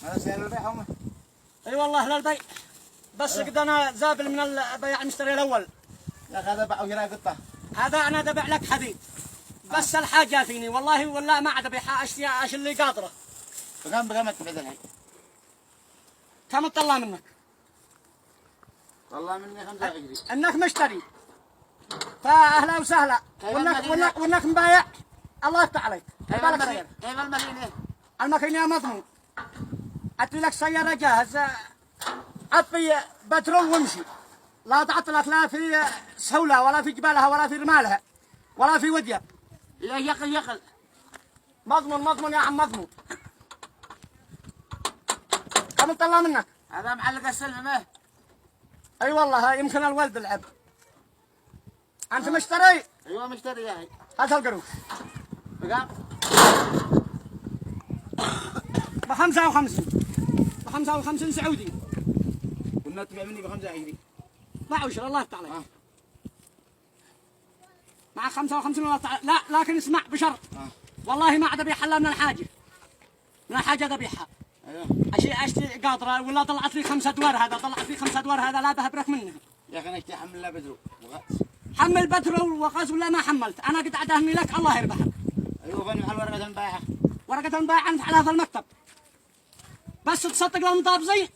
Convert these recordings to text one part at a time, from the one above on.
هذا سعر البيع هم؟ اي والله للبيع، بس قد انا زابل من البيع المشتري الاول. يا اخي هذا باع وجراي قطه. هذا انا دبع لك حديد بس الحاجه فيني والله ولا ما عاد ابيع اشتري اللي قادره. بكم تبعد الحين؟ كم طلع منك؟ طلع مني 25. انك مشتري فاهلا وسهلا، وانك مبايع الله يفتح عليك. كيف المدينة؟ الماكينه مضمون، ادي لك سياره جاهز، عطي بترول وامشي، لا تعطلك لا في سهوله ولا في جبالها ولا في رمالها ولا في ودية. لا يقل مضمون يا عم مضمون. كم طلع منك؟ هذا معلق السلمة. اي والله يمكن الولد العب. انت مشتري؟ ايوه مشتري يا اخي. هات القروش. بكم؟ ب55 سعودي. قلنا تبيع مني ب25. وعشرة الله يفتح عليك. مع 55 والله تعالى. لا لكن اسمع بشرط. والله ما عاد ابيع حلا من الحاجه ذبيحها. ايوه. اشتي قاطره ولا طلعت لي 5 ادوار، هذا طلعت لي 5 ادوار، هذا لا بهبرك منها. يا اخي انا اشتي احمل له بترول وغاز. حمل بترول وغاز ولا ما حملت، انا قد عدهني لك الله يربحك. ايوه فين محل ورقه البائعه؟ ورقه البائعه عند على هذا المكتب. بس تصدق لو مطاب زي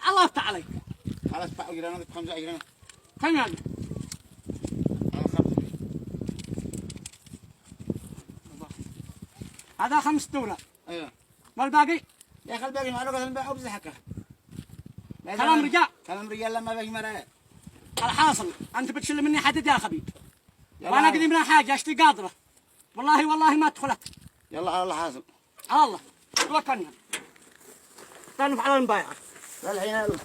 الله يفتح عليك. خلاص باع وجرانا ب 25. كم يعني؟ هذا 5 دولار. ايوه. والباقي؟ يا اخي الباقي معلوقة البيع وبزحكه. كلام رجال لما باقي مرأة. الحاصل انت بتشيل مني حديد يا خبيب. وانا قدي من حاجه اشتي قادره. والله ما ادخلك. يلا على الله حاصل. على الله توكلنا. تعرف على المبايعه. الحين